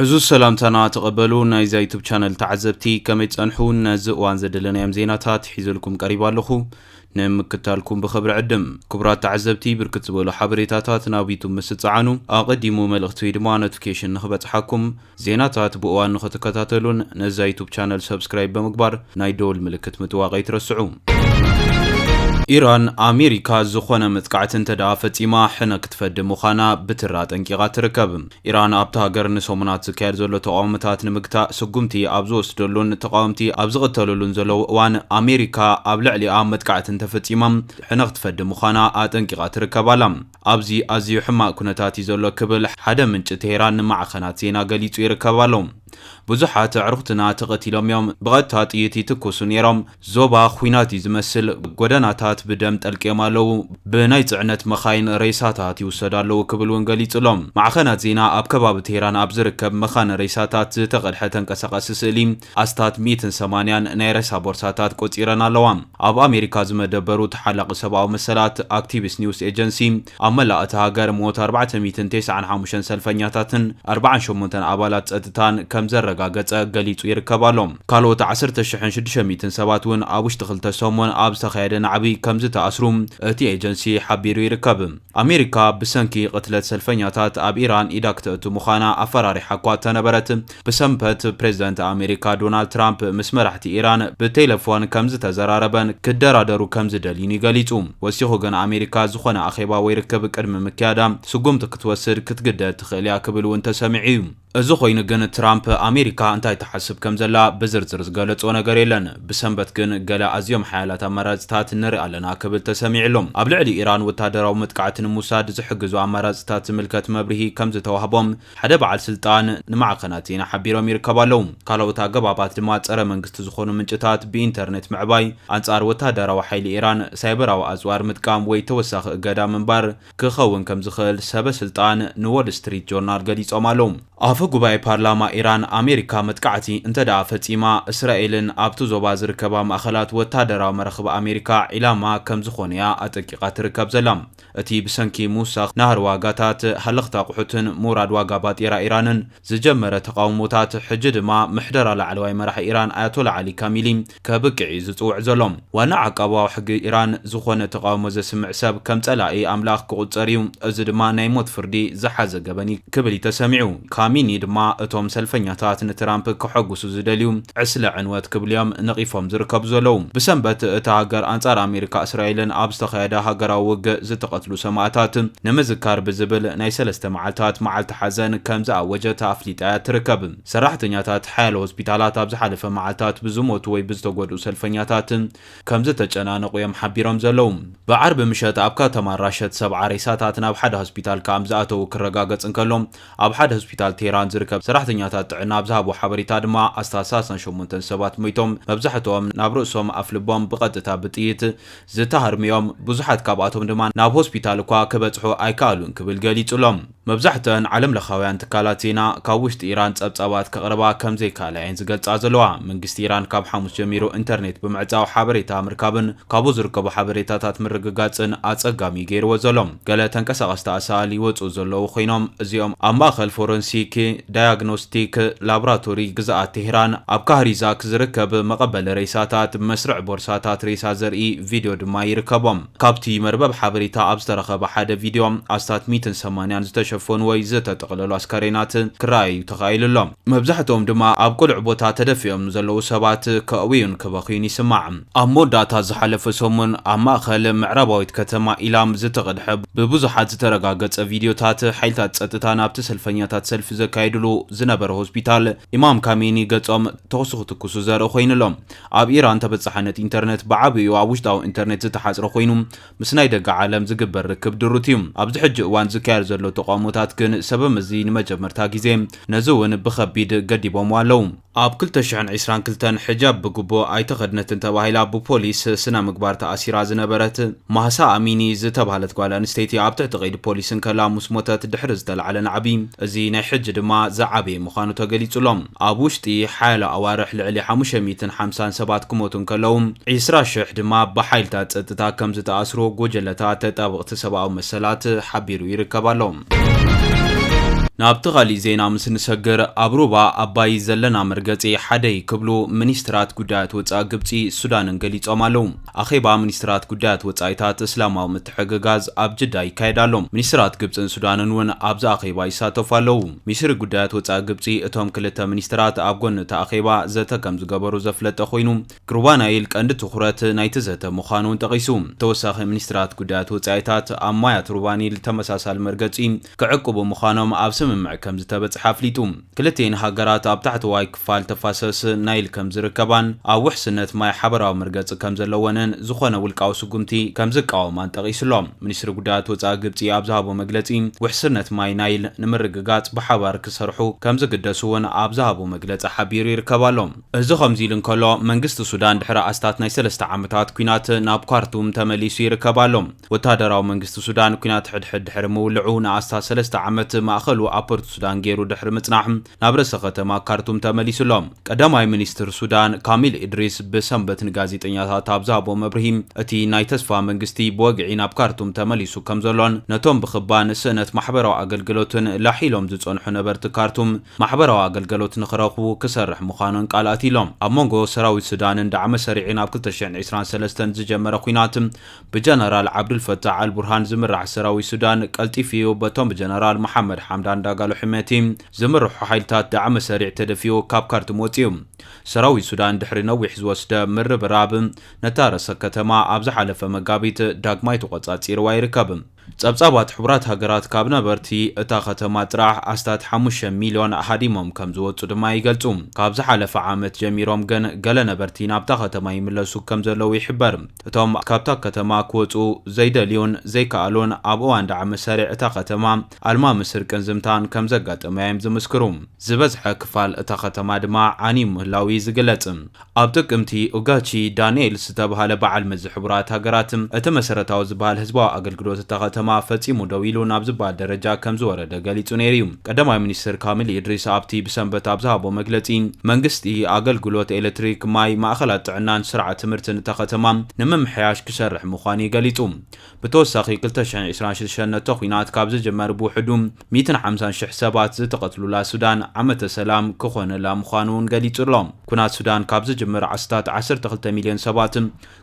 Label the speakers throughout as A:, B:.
A: عزوز سلامتنا تقبلوا نايزا يوتيوب channel تعزبتي كما يتصنحون نزقوان زدلنا يم زيناتات حيزلكم قريبا لخو نمكتالكم بخبر عدم كبرات تعزبتي بركت زبولو حبريتاتات نابيتم مستصعانو اقدموا ملغتوي دما نوتيفيكيشن نخبت حاكم زيناتات بقوان نختكتاتلون نزا يوتيوب channel سبسكرايب بمقبار نايدول ملكت متواغي ترسعو إيران أمريكا زخونة متقعتن تدافت إما حنا كتفد مخانا بترات انكيغات تركب إيران أبتها قرن سومنات زكاير زولو تقاومتات نمكتا سقومتي أبزوس دولون تقاومتي أبزغتلولون زولو وان أمريكا أبلعلي متقعتن تفت إما حنا كتفد مخانا انكيغات تركب علم أبزي أزيو حما كنتاتي زولو كبل حدا منج تهران مع خناتينا قليتو يركب علم بزحات عرفتنا تقتلهم يوم بغتات يتي تكوسو نيرم زوبا خويناتي زمسل قداناتات بدم تلقيمالو بنايت عنت مخاين ريساتات يوسدالو كبلون قليتلهم مع خنات زينا أب كباب تهران أبزركب مخان ريساتات تقل حتى انكساقاس سليم أستات 180 نيرسا بورساتات كوت إيران اللوام أب أمريكا زمدبرو تحلق سبعو مسلات أكتيفيس نيوز إيجنسي أملا أتهاجر موت 409 سلفنياتاتن 4 أبالات أتتان كمزر رقاقت قليتو يركبالهم كالوت 10,600 سباتون أبوش تخلت سومون أبس خيادن عبي كمز تأسروم اتي ايجنسي حبيرو يركب أمريكا بسنكي قتلت سلفنياتات أب إيران إداك تأتو مخانا أفراري حقوات تنبرت بسنبت بريزيدنت أمريكا دونالد ترامب مسمرحتي إيران بتلفون كمز تزراربن كدرادرو كمز دليني قليتو وسيخو غن أمريكا زخونا أخيبا ويركب كرم مكيادا سقومت كتوسر كتقدد تخيليا قبل وانت سامعيو ازو خوين غن ترامب أمريكا انتاي تحسب كمزلا بزرزرز قالتو نغر يلن بسنبت غن قلا ازيوم حالات امراضتات نري لنا قبل تسميع لهم ابلعلي ايران وتادراو متقعتن موساد زحجزو امراضتات ملكت مبرهي كمز توهبهم حدا بعل سلطان نمع قناتينا حبيرو يركبالهم قالو تاغبابات دما صره منግስት زخونو منጭታት بإنترنت معباي انصار وتادراو حيل ايران سايبراو ازوار متقام وي توسخ اقدا منبار كخون كمزخل سبا سلطان نول ستريت جورنال قليصومالهم فقباي بارلاما إيران أمريكا متقعتي انتدى فتيما إسرائيل أبتو زوبا زركبا مأخلات وتادرا مرخب أمريكا إلاما كم زخونيا أتكيقات ركب زلام اتي بسنكي موسخ نهر واقاتات حلقتا قحوتن موراد واقابات إيران زجمر تقاوموتات حجد ما محدرة لعلواي مرح إيران آياتولا علي كاملين كبقعي زتوع زلوم وانا عقابا وحق إيران زخونة تقاومو زسمع ساب كم تلاقي أملاخ قوتساريوم ازد ما نايموت فردي زحاز قبني كبلي تسامعو كاميني دما اتوم سلفنياتات نترامب كحقوسو زدليوم عسل عنوات كبليام نقيفهم زركب زلوم بسنبت اتهاجر انصار أمريكا إسرائيل أبستخيدا هاجرا وق زتقتلو سماعتات نمزكار بزبل ناي سلسته معلتات معلت حزن كمزا وجت افليطات تركب سراحتنياتات حال هوسبيتالات ابز حلفه معلتات بزموت وي بزتغدو سلفنياتات كمزا تጨናነቁ يم حبيرهم زلوم بعرب مشات ابكا تماراشت 7 ريساتات ناب حد هوسبيتال كامزاتو كرغاغص انكلوم اب حد هوسبيتال تيران زركب سراحتنياتات طعنا بزهبو حبريتا دما استاساسن شومنتن سبات ميتوم مبزحتهم نابرسوم افلبوم بقطتا بطيت زتهرميوم بزحت كاباتهم دما ناب هوسبيتال كوا كبصحو ايكالون كبل قليصلهم مبزحتن عالم لخاويان تكالاتينا كاوشت ايران صبصابات كقربا كمزي كالاين زغلصا زلوا منግስት ኢራን ካብ ሐሙስ ጀሚሮ ኢንተርኔት በመዕጻው ሓበሬታ ምርካብን ካቡ ዝርከቡ ሓበሬታታት ምርግጋጽን አጸጋሚ ገይርዎ ዘሎም ገለ ተንቀሳቀስታ አሳሊ ወጹ ዘለው ኮይኖም እዚኦም አማኸል ፎረንሲክ ዳያግኖስቲክ ላቦራቶሪ ግዛአት ቴህራን ኣብ ካህሪዛክ ዝርከብ መቀበል ሬሳታት መስርዕ ቦርሳታት ሬሳ ዘርኢ ቪዲዮ ድማ ይርከቦም ካብቲ መርበብ ሓበሬታ ኣብ ዝተረኸበ ሓደ ቪዲዮ ኣስታት 180 ዝተሸፈኑ ወይ ዝተጠቕለሉ አስከሬናት ክራይ ተኻይልሎም መብዛሕቶም ድማ ኣብ ቁልዕ ቦታ ተደፊኦም ዘለው ሰባት ከእዊን ከበኺን ይስማዕ ኣብ ሞዳታ ዝሓለፈ ሰሙን ኣብ ማእኸል ምዕራባዊት ከተማ ኢላም ዝተቀድሐ ብብዙሓት ዝተረጋገጸ ቪዲዮታት ሓይልታት ጸጥታ ናብቲ ሰልፈኛታት ሰልፍ ዘካይድሉ ዝነበረ ሆስፒታል ኢማም ካሜኒ ገጾም ተወስኹ ትኩሱ ዘርኢ ኮይኑሎም ኣብ ኢራን ተበጻሕነት ኢንተርኔት ብዓብዩ ኣብ ውሽጣዊ ኢንተርኔት ዝተሓጽረ ኮይኑ ምስ ናይ ደገ ዓለም ዝግበር ርክብ ድሩት እዩ ኣብዚ ሕጂ እዋን ዝካየድ ዘሎ ተቃውሞታት ግን ሰበብ እዚ ንመጀመርታ ግዜ ነዝውን ብኸቢድ ገዲቦም ኣለው ኣብ 2022 حجاب بقبو አይተኸድነትን ተባሂላ በፖሊስ ስነ ምግባር ተኣሲራ ዝነበረት ማህሳ አሚኒ ዝተባሃለት ጓል አንስተይቲ ኣብ ትሕቲ ቀይዲ ፖሊስን ከላ ሙስሞተት ድሕሪ ዝተልዓለ ዓቢ እዚ ናይ ሕጂ ድማ ዝዓበ ምዃኑ ተገሊጹሎም ኣብ ውሽጢ ሓያሎ ኣዋርሕ ልዕሊ 557 ክሞቱን ከለውም 20,000 ድማ ብሓይልታት ጸጥታ ከም ዝተኣስሩ ጎጀለታት ተጣብቕቲ ሰብኣዊ መሰላት ሓቢሩ ይርከባሎም ናብትኻሊ ዜና ምስ ንሰግር ኣብሩባ ኣባይ ዘለና መርገጺ ሓደይ ክብሉ ሚኒስትራት ጉዳያት ወጻኢ ግብጺ ሱዳንን ገሊጾም ኣለዉ። ኣኼባ ሚኒስትራት ጉዳያት ወጻኢታት እስላማዊ ምትሕግጋዝ ኣብ ጅዳ ይካየድ ኣሎ። ሚኒስትራት ግብጽን ሱዳንን እውን ኣብዚ ኣኼባ ይሳተፉ ኣለዉ። ሚኒስትሪ ጉዳያት ወጻኢ ግብጺ እቶም ክልተ ሚኒስትራት ኣብ ጎኒ እቲ ኣኼባ ዘተ ከም ዝገበሩ ዘፍለጠ ኮይኑ ቅርባ ናይል ቀንዲ ትኹረት ናይቲ ዘተ ምዃኑ ጠቒሱ። ተወሳኺ ሚኒስትራት ጉዳያት ወጻኢታት ኣብ ማያት ሩባኒል ተመሳሳሊ መርገጺ ክዕቅቡ ምዃኖም ኣብ ስምምዕ ከም ዝተበጽሐ ኣፍሊጡ። ክልቴን ሃገራት ኣብ ታሕተዋይ ክፋል ተፋሰስ ናይል ከም ዝርከባን ኣብ ውሕስነት ማይ ሓበራዊ መርገጺ ከም ዘለወንን ዝኾነ ውልቃዊ ስጉምቲ ከም ዝቃወማን ጠቒሱሎም። ሚኒስትሪ ጉዳያት ወጻኢ ግብጺ ኣብ ዝሃቦ መግለጺ ውሕስነት ማይ ናይል ንምርግጋጽ ብሓባር ክሰርሑ ከም ዝግደሱ እውን ኣብ ዝሃቦ መግለጺ ሓቢሩ ይርከባሎም። እዚ ከምዚ ኢሉ እንከሎ መንግስቲ ሱዳን ድሕሪ ኣስታት ናይ 3 ዓመታት ኩናት ናብ ካርቱም ተመሊሱ ይርከባሎም። ወታደራዊ መንግስቲ ሱዳን ኩናት ሕድሕድ ድሕሪ ምውልዑ ንኣስታት 3 ዓመት ማእኸሉ ኣብ ፖርት ሱዳን ገይሩ ድሕሪ ምጽናሕ ናብ ርእሰ ከተማ ካርቱም ተመሊሱሎም። ቀዳማይ ሚኒስትር ሱዳን ካሚል ኢድሪስ ብሰንበት ንጋዜጠኛታት ኣብ ዝሃቦ መብርሂ እቲ ናይ ተስፋ መንግስቲ ብወግዒ ናብ ካርቱም ተመሊሱ ከም ዘሎን ነቶም ብኽባን ስእነት ማሕበራዊ ኣገልግሎትን ላሒሎም ዝጸንሑ ነበርቲ ካርቱም ማሕበራዊ ኣገልግሎት ንኽረኽቡ ክሰርሕ ምዃኑን ቃል ኣቲሎም። ኣብ መንጎ ሰራዊት ሱዳንን ዳዕመ ሰሪዕ ናብ 2023 ዝጀመረ ኩናት ብጀነራል ዓብዱልፈታሕ አልቡርሃን ዝምራሕ ሰራዊት ሱዳን ቀልጢፍዩ በቶም ብጀነራል መሐመድ ሐምዳን ዳጋሎ ሕመቲ ዝምርሑ ሓይልታት ዳዕመ ሰሪዕ ተደፊኡ ካብ ካርቱም ወፂኡ። ሰራዊት ሱዳን ድሕሪ ነዊሕ ዝወስደ ምርብራብ ነታ ርእሰ ከተማ ኣብ ዝሓለፈ መጋቢት ዳግማይ ተቆጻጺርዋ ይርከብ። ጸብጻባት ሕቡራት ሃገራት ካብ ነበርቲ እታ ከተማ ጥራሕ ኣስታት 5 ሚልዮን ኣሃዲሞም ከም ዝወጹ ድማ ይገልጹ። ካብ ዝሓለፈ ዓመት ጀሚሮም ግን ገለ ነበርቲ ናብታ ከተማ ይምለሱ ከም ዘለዉ ይሕበር። እቶም ካብታ ከተማ ክወጹ ዘይደልዩን ዘይከኣሉን ኣብ እዋን ዳዕመ ሰሪዕ እታ ከተማ ኣልማ ምስርቅን ዝምታን ከም ዘጋጠመዮም ዝምስክሩ። ዝበዝሐ ክፋል እታ ከተማ ድማ ዓንዩ ምህላዊ ዝግለጽ። ኣብ ጥቅምቲ ኡጋቺ ዳንኤል ዝተባሃለ በዓል መዚ ሕቡራት ሃገራት እቲ መሰረታዊ ዝበሃል ህዝባዊ ኣገልግሎት እታ ከተማ ፈጺሙ ደው ኢሉ ናብ ዝበሃል ደረጃ ከም ዝወረደ ገሊጹ ነይሩ። ቀዳማይ ሚኒስትር ካሚል ኢድሪስ ኣብቲ ብሰንበት ኣብ ዝሃቦ መግለጺ መንግስቲ ኣገልግሎት ኤሌክትሪክ፣ ማይ፣ ማእኸላት ጥዕናን ስርዓት ትምህርትን እታ ከተማ ንምምሕያሽ ክሰርሕ ምዃኑ ገሊጹ። ብተወሳኺ 2026 ነቶ ኩናት ካብ ዝጅመር ብውሕዱ 150,000 ሰባት ዝተቐትሉላ ሱዳን ዓመተ ሰላም ክኾነላ ምዃኑን ገሊጹሎም። ኩናት ሱዳን ካብ ዝጅምር ዓስታት 12 ሚልዮን ሰባት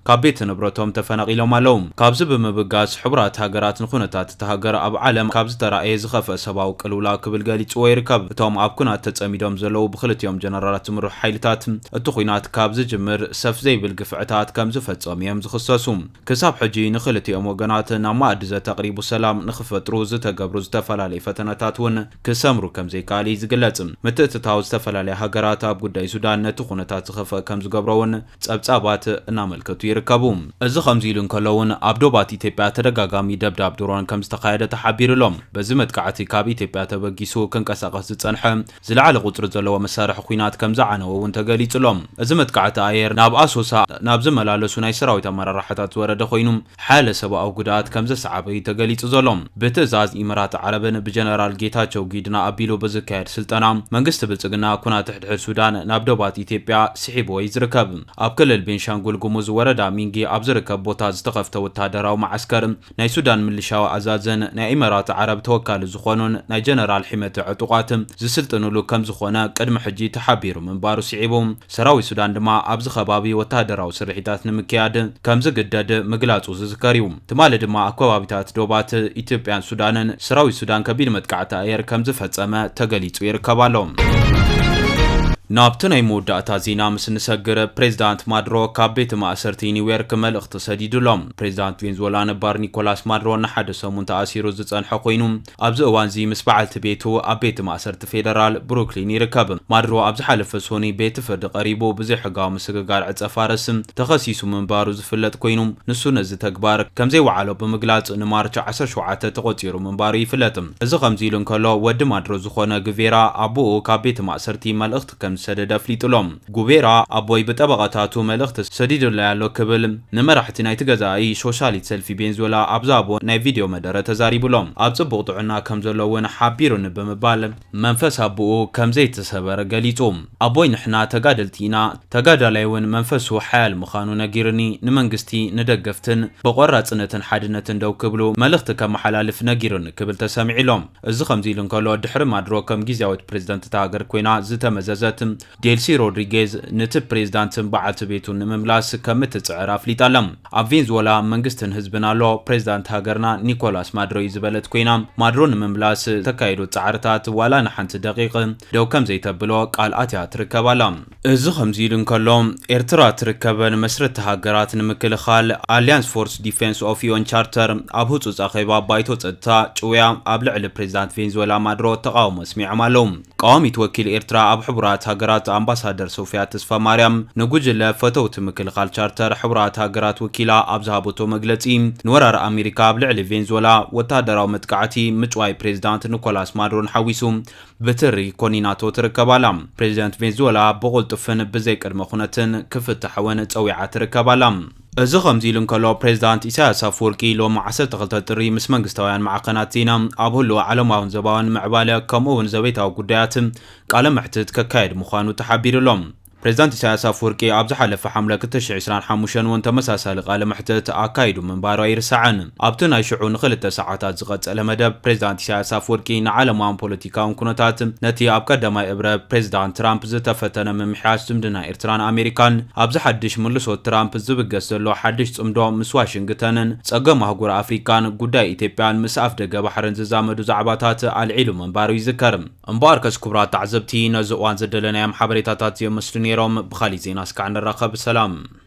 A: ካብ ቤት ንብረቶም ተፈናቒሎም ኣለዉ። ካብዚ ብምብጋስ ሕቡራት ሃገራት ንኹነታት እቲ ሃገር ኣብ ዓለም ካብ ዝተረኣየ ዝኸፍአ ሰብኣዊ ቅልውላው ክብል ገሊጽዎ ይርከብ። እቶም ኣብ ኩናት ተጸሚዶም ዘለዉ ብክልቲኦም ጀነራላት ዝምርሑ ሓይልታት እቲ ኩናት ካብ ዝጅምር ሰፍ ዘይብል ግፍዕታት ከም ዝፈጸሙ እዮም ዝኽሰሱ። ክሳብ ሕጂ ንክልቲኦም ወገናት ናብ ማእዲ ዘተቕሪቡ ሰላም ንኽፈጥሩ ዝተገብሩ ዝተፈላለዩ ፈተነታት እውን ክሰምሩ ከም ዘይከኣል ዝግለጽ። ምትእትታው ዝተፈላለዩ ሃገራት ኣብ ጉዳይ ሱዳን ነቲ ኩነታት ዝኸፍአ ከም ዝገብሮውን ጸብጻባት እናመልከቱ ይርከቡ። እዚ ከምዚ ኢሉ እንከሎውን ኣብ ዶባት ኢትዮጵያ ተደጋጋሚ ደብዳብ ድሮን ከም ዝተኻየደ ተሓቢሩሎም። በዚ መጥቃዕቲ ካብ ኢትዮጵያ ተበጊሱ ክንቀሳቐስ ዝጸንሐ ዝለዓለ ቁጽሪ ዘለዎ መሳርሒ ኩናት ከም ዝዓነወ እውን ተገሊጹሎም። እዚ መጥቃዕቲ ኣየር ናብ ኣሶሳ ናብ ዝመላለሱ ናይ ሰራዊት ኣመራርሓታት ዝወረደ ኮይኑ ሓያለ ሰብኣዊ ጉድኣት ከም ዘሰዓበ ተገሊጹ ዘሎም። ብትእዛዝ ኢሚራት ዓረብን ብጀነራል ጌታቸው ጊድና ኣቢሉ ብዝካየድ ስልጠና መንግስቲ ብልጽግና ኩናት ሕድሕድ ሱዳን ናብ ዶባት ኢትዮጵያ ስሒብዎ ይዝርከብ። ኣብ ክልል ቤንሻንጉል ጉሙዝ ወረዳ ሚንጊ ኣብ ዝርከብ ቦታ ዝተኸፍተ ወታደራዊ ማዓስከር ናይ ሱዳን ምልሻዊ ኣዛዝን ናይ ኢሚራት ዓረብ ተወካሊ ዝኾኑን ናይ ጀነራል ሕመቲ ዕጡቓት ዝስልጥንሉ ከም ዝኾነ ቅድሚ ሕጂ ተሓቢሩ ምንባሩ ስዒቡ ሰራዊት ሱዳን ድማ ኣብዚ ከባቢ ወታደራዊ ስርሒታት ንምክያድ ከም ዝግደድ ምግላጹ ዝዝከር እዩ። ትማሊ ድማ ኣብ ከባቢታት ዶባት ኢትዮጵያን ሱዳንን ሰራዊት ሱዳን ከቢድ መጥቃዕቲ ኣየር ከም ዝፈጸመ ተገሊጹ ይርከባሎም። ናብቲ ናይ መወዳእታ ዜና ምስ ንሰግር ፕሬዚዳንት ማድሮ ካብ ቤተ ማእሰርቲ ኒውዮርክ መልእኽቲ ሰዲዱሎም። ፕሬዚዳንት ቬንዙዌላ ነባር ኒኮላስ ማድሮ ንሓደ ሰሙን ተኣሲሩ ዝጸንሐ ኮይኑ ኣብዚ እዋን እዚ ምስ በዓልቲ ቤቱ ኣብ ቤተ ማእሰርቲ ፌደራል ብሩክሊን ይርከብ። ማድሮ ኣብ ዝሓለፈ ሶኒ ቤት ፍርዲ ቀሪቡ ብዘይሕጋዊ ምስግጋር ዕፀ ፋረስ ተኸሲሱ ምንባሩ ዝፍለጥ ኮይኑ ንሱ ነዚ ተግባር ከም ዘይወዓሎ ብምግላጽ ንማርች 17 ተቆጺሩ ምንባሩ ይፍለጥ። እዚ ከምዚ ኢሉ እንከሎ ወዲ ማድሮ ዝኾነ ግቬራ ኣቦኡ ካብ ቤተ ማእሰርቲ መልእኽቲ ከም ሰደደ ፍሊጥሎም ጉቤራ አቦይ በጠበቃታቱ መልእክት ሰዲድላ ያለው ክብል ንመራሕቲ ናይ ትገዛኢ ሶሻሊት ሰልፊ ቬንዙዌላ አብዛቦ ናይ ቪዲዮ መደረ ተዛሪብሎም ኣብ ጽቡቕ ጥዕና ከም ዘለውን ሓቢሩን ብምባል መንፈስ አቦኡ ከም ዘይተሰበረ ገሊጹ አቦይ ንሕና ተጋደልቲና ተጋዳላይውን መንፈሱ ሓያል ምዃኑ ነጊርኒ ንመንግስቲ ንደገፍትን በቆራጽነትን ሓድነትን ደው ክብሉ መልእክት ከመሓላልፍ ነጊርን ክብል ተሰሚዒሎም እዚ ከምዚ ኢሉ እንከሎ ድሕሪ ማድሮ ከም ጊዜያዊት ፕሬዝዳንት ታገር ኮይና ዝተመዘዘት ዴልሲ ሮድሪጌዝ ነቲ ፕሬዝዳንትን በዓልቲ ቤቱን ንምምላስ ከም እትጽዕር ኣፍሊጣላ ኣብ ቬንዙዌላ መንግስትን ህዝብን ኣሎ ፕሬዝዳንት ሃገርና ኒኮላስ ማድሮ ይዝበለት ኮይና ማድሮ ንምምላስ ተካይዶ ጻዕርታት ዋላ ንሓንቲ ደቂቕ ደው ከም ዘይተብሎ ቃል ኣትያ ትርከባላ እዚ ከምዚ ኢሉ እንከሎ ኤርትራ ትርከበን መስረት ሃገራት ንምክልኻል አሊያንስ ፎርስ ዲፌንስ ኦፍ ዩኤን ቻርተር ኣብ ህጹጽ ኣኼባ ባይቶ ጸጥታ ጭውያ ኣብ ልዕሊ ፕሬዝዳንት ቬንዙዌላ ማድሮ ተቃውሞ ስሚዖም ኣለዉ ቃዋሚት ወኪል ኤርትራ ኣብ ሕቡራት ሃገራት ኣምባሳደር ሶፊያ ተስፋ ማርያም ንጉጅለ ፈተውቲ ምክልኻል ቻርተር ሕቡራት ሃገራት ወኪላ ኣብ ዝሃበቶ መግለጺ ንወራር ኣሜሪካ ኣብ ልዕሊ ቬንዙዌላ ወታደራዊ መጥቃዕቲ ምጭዋይ ፕሬዝዳንት ኒኮላስ ማድሮን ሓዊሱ ብትሪ ኮኒናቶ ትርከባላ ፕሬዝዳንት ቬንዙዌላ ብቁልጥፍን ብዘይ ቅድመ ኩነትን ክፍትሐወን ጸዊዓ ትርከባላ እዚ ከምዚ ኢሉ እንከሎ ፕሬዝዳንት ኢሳያስ አፈወርቂ ሎም 12 ጥሪ ምስ መንግስታውያን ማዕከናት ዜና ኣብ ሁሉ ዓለማውን ዘባውን ምዕባለ ከምኡውን ዘቤታዊ ጉዳያት ቃለ መሕትት ከካየድ ምዃኑ ተሓቢሩሎም ፕሬዝዳንት ኢሳያስ አፈወርቂ ኣብ ዝሓለፈ ሐምለ 2025 ወን ተመሳሳሊ ቃለ መሕትት ኣካይዱ ምንባሩ ኣይርሳዕን ኣብቲ ናይ ሽዑ ንኽልተ ሰዓታት ዝቐጸለ መደብ ፕሬዝዳንት ኢሳያስ አፈወርቂ ንዓለማውን ፖለቲካውን ኩነታት ነቲ ኣብ ቀዳማይ እብረ ፕሬዝዳንት ትራምፕ ዝተፈተነ ምምሕያሽ ዝምድና ኤርትራን ኣሜሪካን ኣብ ዝሓድሽ ምልሶት ትራምፕ ዝብገስ ዘሎ ሓድሽ ጽምዶ ምስ ዋሽንግተንን ጸገም ኣህጉር ኣፍሪካን ጉዳይ ኢትዮጵያን ምስ ኣፍ ደገ ባሕርን ዝዛመዱ ዛዕባታት ኣልዒሉ ምንባሩ ይዝከር እምበኣር ከስ ክቡራት ተዓዘብቲ ነዚ እዋን ዘደለናዮም ሓበሬታታት የመስሉ نيرهم بخالي زين اسكع نرخب سلام